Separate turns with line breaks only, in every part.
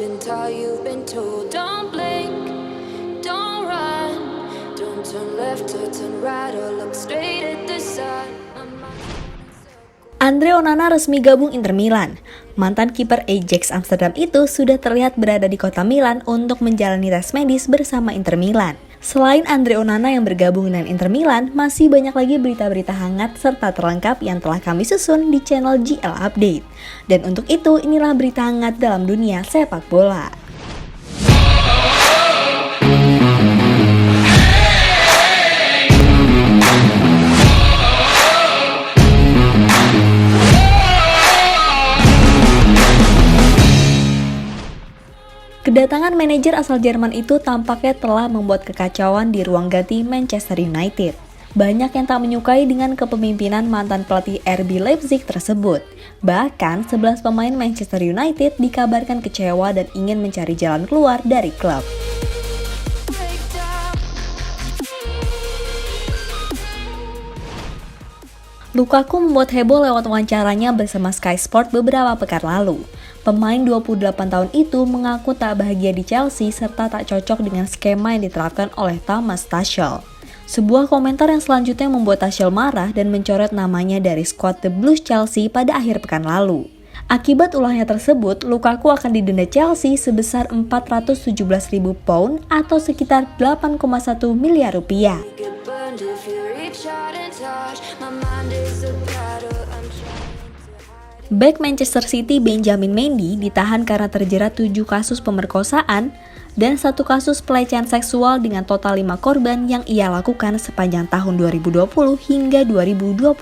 been taught, you've been told. Don't blink, don't run, don't turn left or turn right or look straight at the sun.
Andre Onana resmi gabung Inter Milan. Mantan kiper Ajax Amsterdam itu sudah terlihat berada di kota Milan untuk menjalani tes medis bersama Inter Milan. Selain Andre Onana yang bergabung dengan Inter Milan, masih banyak lagi berita-berita hangat serta terlengkap yang telah kami susun di channel GL Update. Dan untuk itu, inilah berita hangat dalam dunia sepak bola. Kedatangan manajer asal Jerman itu tampaknya telah membuat kekacauan di ruang ganti Manchester United. Banyak yang tak menyukai dengan kepemimpinan mantan pelatih RB Leipzig tersebut. Bahkan, 11 pemain Manchester United dikabarkan kecewa dan ingin mencari jalan keluar dari klub. Lukaku membuat heboh lewat wawancaranya bersama Sky Sport beberapa pekan lalu. Pemain 28 tahun itu mengaku tak bahagia di Chelsea serta tak cocok dengan skema yang diterapkan oleh Thomas Tuchel. Sebuah komentar yang selanjutnya membuat Tuchel marah dan mencoret namanya dari skuad The Blues Chelsea pada akhir pekan lalu. Akibat ulahnya tersebut, Lukaku akan didenda Chelsea sebesar 417.000 pound atau sekitar 8,1 miliar rupiah. Bek Manchester City Benjamin Mendy ditahan karena terjerat 7 kasus pemerkosaan dan 1 kasus pelecehan seksual dengan total 5 korban yang ia lakukan sepanjang tahun 2020 hingga 2021.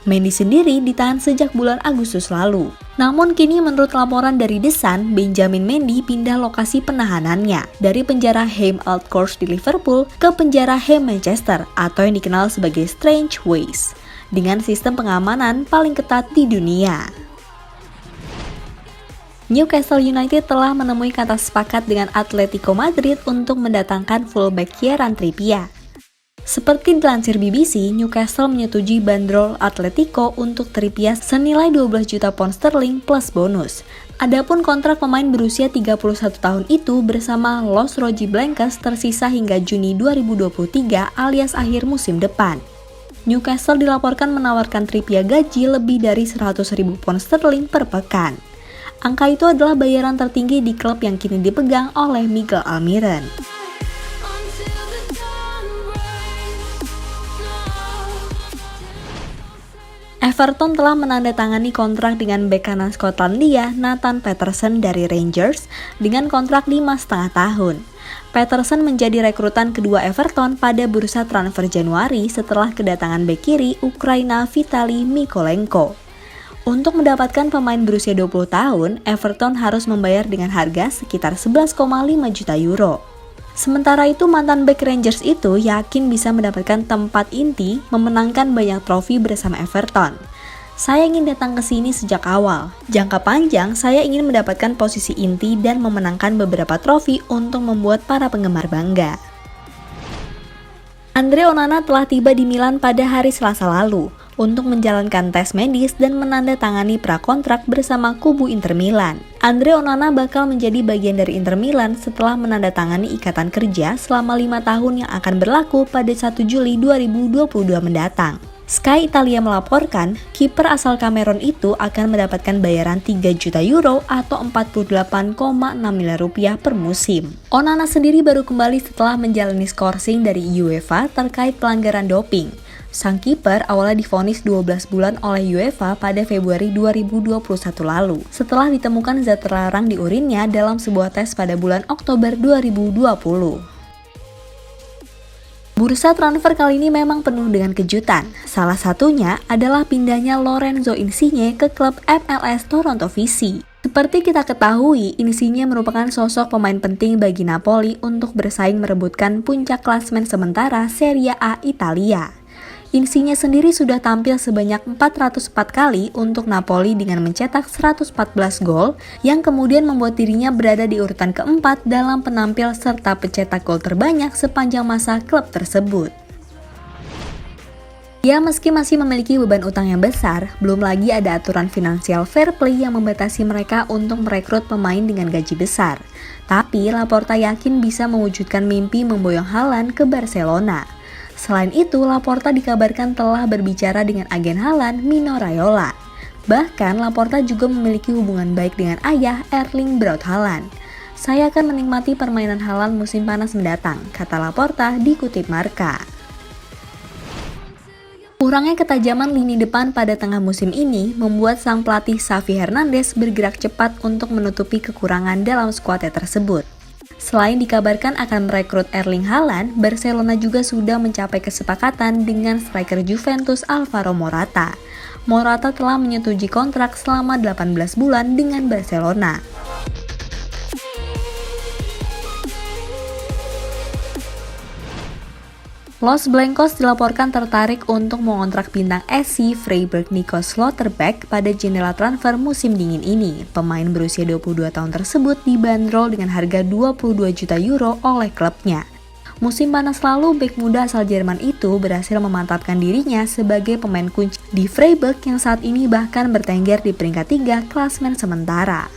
Mendy sendiri ditahan sejak bulan Agustus lalu. Namun kini menurut laporan dari The Sun, Benjamin Mendy pindah lokasi penahanannya dari penjara Ham Old Court di Liverpool ke penjara Ham Manchester atau yang dikenal sebagai Strange Ways, dengan sistem pengamanan paling ketat di dunia. Newcastle United telah menemui kata sepakat dengan Atletico Madrid untuk mendatangkan fullback Kieran Trippier. Seperti dilansir BBC, Newcastle menyetujui bandrol Atletico untuk Trippier senilai 12 juta pound sterling plus bonus. Adapun kontrak pemain berusia 31 tahun itu bersama Los Rojiblancos tersisa hingga Juni 2023 alias akhir musim depan. Newcastle dilaporkan menawarkan Trippier gaji lebih dari 100.000 pound sterling per pekan. Angka itu adalah bayaran tertinggi di klub yang kini dipegang oleh Miguel Almiron. Everton telah menandatangani kontrak dengan bek kanan Skotlandia Nathan Patterson dari Rangers dengan kontrak 5,5 tahun. Patterson menjadi rekrutan kedua Everton pada bursa transfer Januari setelah kedatangan bek kiri Ukraina Vitali Mykolenko. Untuk mendapatkan pemain berusia 20 tahun, Everton harus membayar dengan harga sekitar 11,5 juta euro. Sementara itu, mantan bek Rangers itu yakin bisa mendapatkan tempat inti memenangkan banyak trofi bersama Everton. Saya ingin datang ke sini sejak awal. Jangka panjang, saya ingin mendapatkan posisi inti dan memenangkan beberapa trofi untuk membuat para penggemar bangga. Andre Onana telah tiba di Milan pada hari Selasa lalu untuk menjalankan tes medis dan menandatangani prakontrak bersama kubu Inter Milan. Andre Onana bakal menjadi bagian dari Inter Milan setelah menandatangani ikatan kerja selama 5 tahun yang akan berlaku pada 1 Juli 2022 mendatang. Sky Italia melaporkan, kiper asal Kamerun itu akan mendapatkan bayaran 3 juta euro atau 48,6 miliar rupiah per musim. Onana sendiri baru kembali setelah menjalani skorsing dari UEFA terkait pelanggaran doping. Sang kiper awalnya divonis 12 bulan oleh UEFA pada Februari 2021 lalu, setelah ditemukan zat terlarang di urinnya dalam sebuah tes pada bulan Oktober 2020. Bursa transfer kali ini memang penuh dengan kejutan. Salah satunya adalah pindahnya Lorenzo Insigne ke klub MLS Toronto FC. Seperti kita ketahui, Insigne merupakan sosok pemain penting bagi Napoli untuk bersaing merebutkan puncak klasemen sementara Serie A Italia. Insigne sendiri sudah tampil sebanyak 404 kali untuk Napoli dengan mencetak 114 gol yang kemudian membuat dirinya berada di urutan keempat dalam penampil serta pencetak gol terbanyak sepanjang masa klub tersebut. Ya, meski masih memiliki beban utang yang besar, belum lagi ada aturan finansial fair play yang membatasi mereka untuk merekrut pemain dengan gaji besar. Tapi Laporta yakin bisa mewujudkan mimpi memboyong Haaland ke Barcelona. Selain itu, Laporta dikabarkan telah berbicara dengan agen Haaland, Mino Raiola. Bahkan, Laporta juga memiliki hubungan baik dengan ayah Erling Braut Haaland. Saya akan menikmati permainan Haaland musim panas mendatang, kata Laporta dikutip Marca. Kurangnya ketajaman lini depan pada tengah musim ini membuat sang pelatih Xavi Hernandez bergerak cepat untuk menutupi kekurangan dalam skuadnya tersebut. Selain dikabarkan akan merekrut Erling Haaland, Barcelona juga sudah mencapai kesepakatan dengan striker Juventus Alvaro Morata. Morata telah menyetujui kontrak selama 18 bulan dengan Barcelona. Los Blancos dilaporkan tertarik untuk mengontrak bintang SC Freiburg Nico Schlotterbeck pada jendela transfer musim dingin ini. Pemain berusia 22 tahun tersebut dibanderol dengan harga 22 juta euro oleh klubnya. Musim panas lalu, bek muda asal Jerman itu berhasil memantapkan dirinya sebagai pemain kunci di Freiburg yang saat ini bahkan bertengger di peringkat 3 klasemen sementara.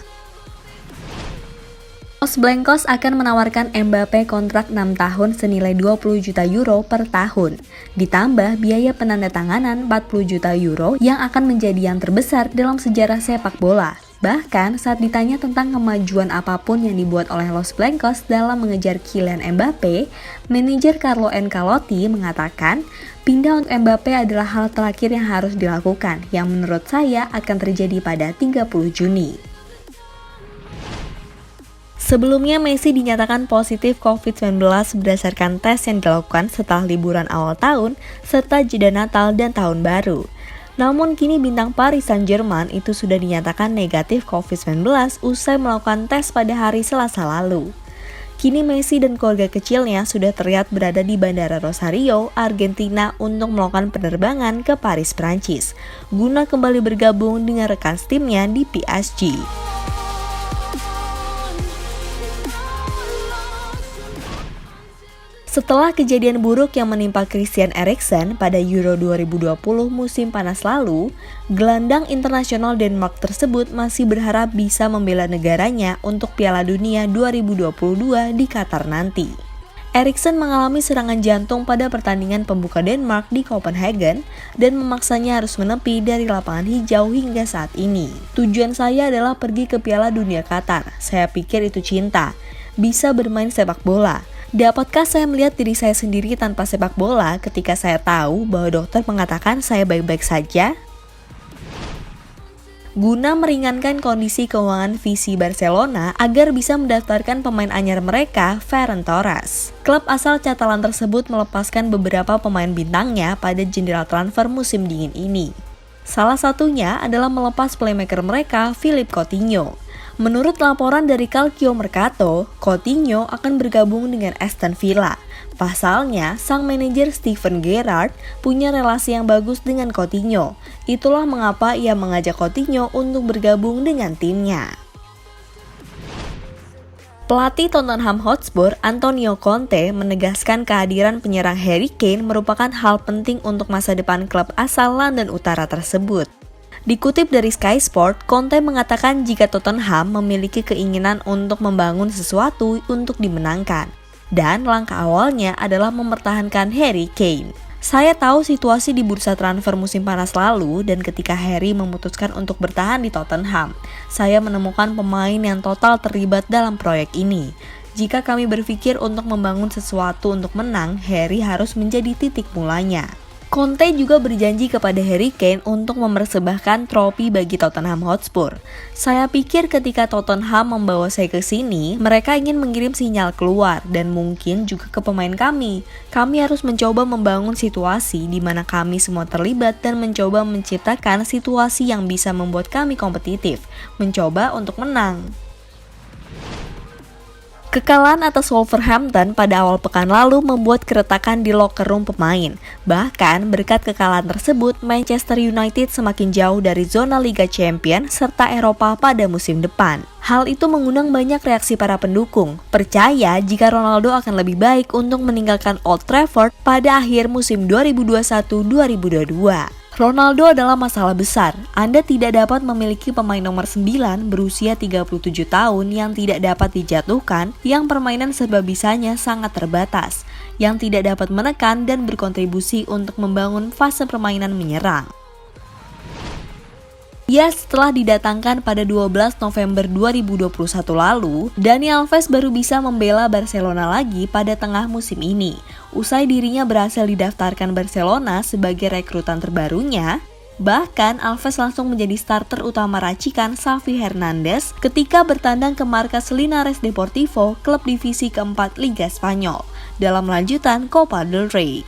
Los Blancos akan menawarkan Mbappe kontrak 6 tahun senilai 20 juta euro per tahun. Ditambah biaya penandatanganan 40 juta euro yang akan menjadi yang terbesar dalam sejarah sepak bola. Bahkan saat ditanya tentang kemajuan apapun yang dibuat oleh Los Blancos dalam mengejar Kylian Mbappe, manajer Carlo Ancelotti mengatakan, pindah untuk Mbappe adalah hal terakhir yang harus dilakukan, yang menurut saya akan terjadi pada 30 Juni. Sebelumnya, Messi dinyatakan positif COVID-19 berdasarkan tes yang dilakukan setelah liburan awal tahun serta jeda Natal dan Tahun Baru. Namun kini bintang Paris Saint-Germain itu sudah dinyatakan negatif COVID-19 usai melakukan tes pada hari Selasa lalu. Kini Messi dan keluarga kecilnya sudah terlihat berada di Bandara Rosario, Argentina untuk melakukan penerbangan ke Paris, Prancis, guna kembali bergabung dengan rekan timnya di PSG. Setelah kejadian buruk yang menimpa Christian Eriksen pada Euro 2020 musim panas lalu, gelandang internasional Denmark tersebut masih berharap bisa membela negaranya untuk Piala Dunia 2022 di Qatar nanti. Eriksen mengalami serangan jantung pada pertandingan pembuka Denmark di Copenhagen dan memaksanya harus menepi dari lapangan hijau hingga saat ini. Tujuan saya adalah pergi ke Piala Dunia Qatar. Saya pikir itu cinta, bisa bermain sepak bola. Dapatkah saya melihat diri saya sendiri tanpa sepak bola ketika saya tahu bahwa dokter mengatakan saya baik-baik saja? Guna meringankan kondisi keuangan visi Barcelona agar bisa mendaftarkan pemain anyar mereka, Ferran Torres. Klub asal Catalan tersebut melepaskan beberapa pemain bintangnya pada jendela transfer musim dingin ini. Salah satunya adalah melepas playmaker mereka, Philippe Coutinho. Menurut laporan dari Calcio Mercato, Coutinho akan bergabung dengan Aston Villa. Pasalnya, sang manajer Steven Gerrard punya relasi yang bagus dengan Coutinho. Itulah mengapa ia mengajak Coutinho untuk bergabung dengan timnya. Pelatih Tottenham Hotspur, Antonio Conte, menegaskan kehadiran penyerang Harry Kane merupakan hal penting untuk masa depan klub asal London Utara tersebut. Dikutip dari Sky Sport, Conte mengatakan jika Tottenham memiliki keinginan untuk membangun sesuatu untuk dimenangkan. Dan langkah awalnya adalah mempertahankan Harry Kane. Saya tahu situasi di bursa transfer musim panas lalu dan ketika Harry memutuskan untuk bertahan di Tottenham, saya menemukan pemain yang total terlibat dalam proyek ini. Jika kami berpikir untuk membangun sesuatu untuk menang, Harry harus menjadi titik mulanya. Conte juga berjanji kepada Harry Kane untuk mempersembahkan trofi bagi Tottenham Hotspur. Saya pikir ketika Tottenham membawa saya ke sini, mereka ingin mengirim sinyal keluar dan mungkin juga ke pemain kami. Kami harus mencoba membangun situasi di mana kami semua terlibat dan mencoba menciptakan situasi yang bisa membuat kami kompetitif, mencoba untuk menang. Kekalahan atas Wolverhampton pada awal pekan lalu membuat keretakan di locker room pemain. Bahkan berkat kekalahan tersebut, Manchester United semakin jauh dari zona Liga Champions serta Eropa pada musim depan. Hal itu mengundang banyak reaksi para pendukung, percaya jika Ronaldo akan lebih baik untuk meninggalkan Old Trafford pada akhir musim 2021-2022. Ronaldo adalah masalah besar. Anda tidak dapat memiliki pemain nomor 9 berusia 37 tahun yang tidak dapat dijatuhkan, yang permainan serba bisanya sangat terbatas, yang tidak dapat menekan dan berkontribusi untuk membangun fase permainan menyerang. Ya, setelah didatangkan pada 12 November 2021 lalu, Dani Alves baru bisa membela Barcelona lagi pada tengah musim ini. Usai dirinya berhasil didaftarkan Barcelona sebagai rekrutan terbarunya, bahkan Alves langsung menjadi starter utama racikan Xavi Hernandez ketika bertandang ke markas Linares Deportivo, klub divisi keempat Liga Spanyol, dalam lanjutan Copa del Rey.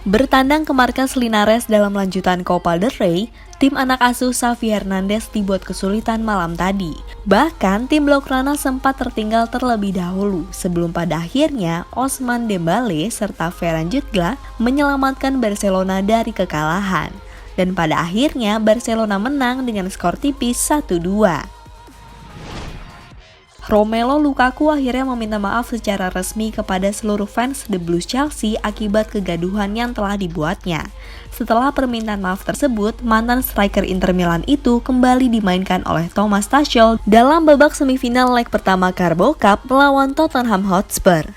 Bertandang ke markas Linares dalam lanjutan Copa del Rey, tim anak asuh Xavi Hernandez dibuat kesulitan malam tadi. Bahkan tim Blaugrana sempat tertinggal terlebih dahulu sebelum pada akhirnya Ousmane Dembélé serta Ferran Jutgla menyelamatkan Barcelona dari kekalahan. Dan pada akhirnya Barcelona menang dengan skor tipis 1-2. Romelu Lukaku akhirnya meminta maaf secara resmi kepada seluruh fans The Blues Chelsea akibat kegaduhan yang telah dibuatnya. Setelah permintaan maaf tersebut, mantan striker Inter Milan itu kembali dimainkan oleh Thomas Tuchel dalam babak semifinal leg pertama Carabao Cup melawan Tottenham Hotspur.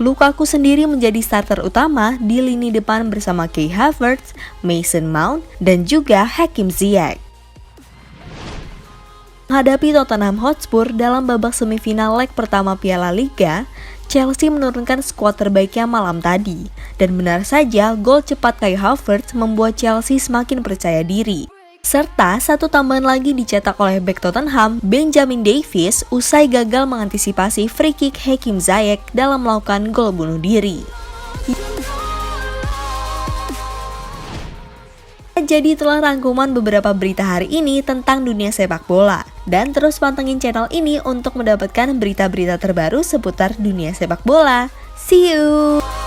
Lukaku sendiri menjadi starter utama di lini depan bersama Kai Havertz, Mason Mount, dan juga Hakim Ziyech. Menghadapi Tottenham Hotspur dalam babak semifinal leg pertama Piala Liga, Chelsea menurunkan skuad terbaiknya malam tadi. Dan benar saja, gol cepat Kai Havertz membuat Chelsea semakin percaya diri. Serta satu tambahan lagi dicetak oleh bek Tottenham, Benjamin Davies, usai gagal mengantisipasi free kick Hakim Ziyech dalam melakukan gol bunuh diri. Jadi itulah rangkuman beberapa berita hari ini tentang dunia sepak bola. Dan terus pantengin channel ini untuk mendapatkan berita-berita terbaru seputar dunia sepak bola. See you!